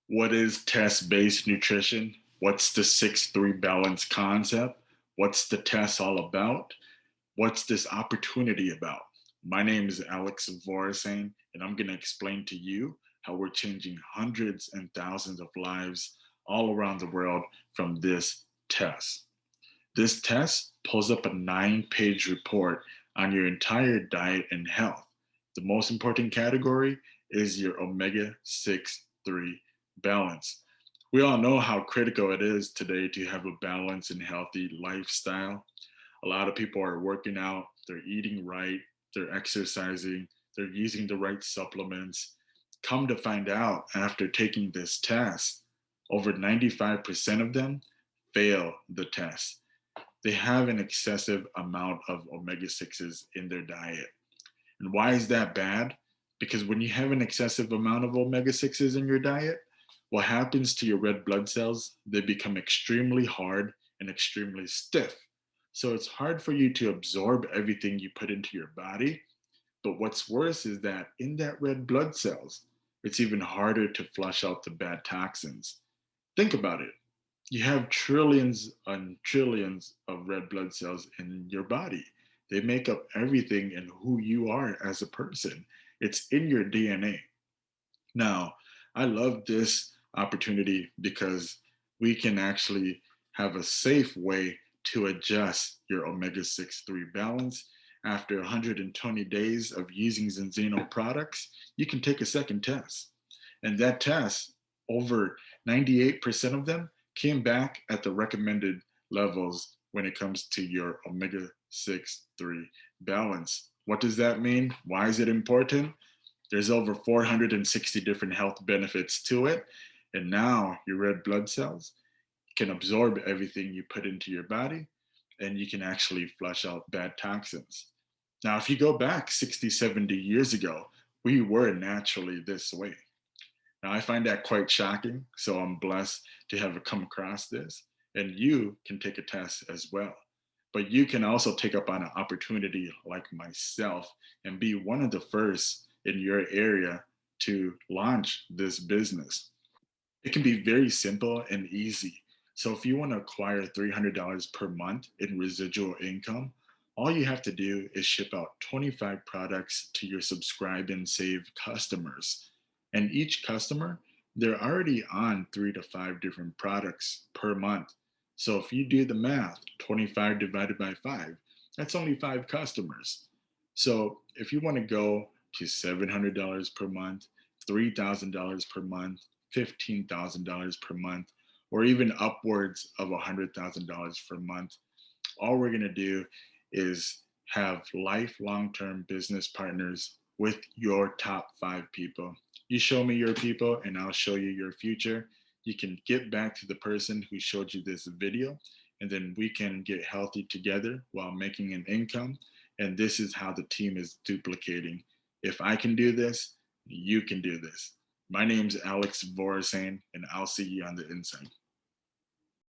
What is test-based nutrition? What's the 6-3 balance concept? What's the test all about? What's this opportunity about? My name is Alex Vorisane, and I'm going to explain to you how we're changing hundreds and thousands of lives all around the world from this test. This test pulls up a 9-page report on your entire diet and health. The most important category is your omega 6-3 balance. We all know how critical it is today to have a balanced and healthy lifestyle. A lot of people are working out, they're eating right, they're exercising, they're using the right supplements. Come to find out, after taking this test, over 95% of them fail the test. They have an excessive amount of omega 6s in their diet. And why is that bad? Because when you have an excessive amount of omega 6s in your diet, what happens to your red blood cells? They become extremely hard and extremely stiff. So it's hard for you to absorb everything you put into your body. But what's worse is that in that red blood cells, it's even harder to flush out the bad toxins. Think about it. You have trillions and trillions of red blood cells in your body. They make up everything and who you are as a person. It's in your DNA. Now, I love this opportunity because we can actually have a safe way to adjust your omega 6-3 balance. After 120 days of using Zinzino products, you can take a second test. And that test, over 98% of them came back at the recommended levels when it comes to your omega 6-3 balance. What does that mean? Why is it important? There's over 460 different health benefits to it. And now your red blood cells can absorb everything you put into your body and you can actually flush out bad toxins. Now, if you go back 60, 70 years ago, we were naturally this way. Now, I find that quite shocking. So I'm blessed to have come across this. And you can take a test as well. But you can also take up on an opportunity like myself and be one of the first in your area to launch this business. It can be very simple and easy. So if you want to acquire $300 per month in residual income, all you have to do is ship out 25 products to your subscribe and save customers. And each customer, they're already on 3 to 5 different products per month. So if you do the math, 25 divided by 5, that's only 5 customers. So if you want to go to $700 per month, $3,000 per month, $15,000 per month, or even upwards of $100,000 per month, all we're going to do is have lifelong term business partners with your top 5 people. You show me your people, and I'll show you your future. You can get back to the person who showed you this video, and then we can get healthy together while making an income. And this is how the team is duplicating. If I can do this, you can do this. My name's Alex Vorisane, and I'll see you on the inside.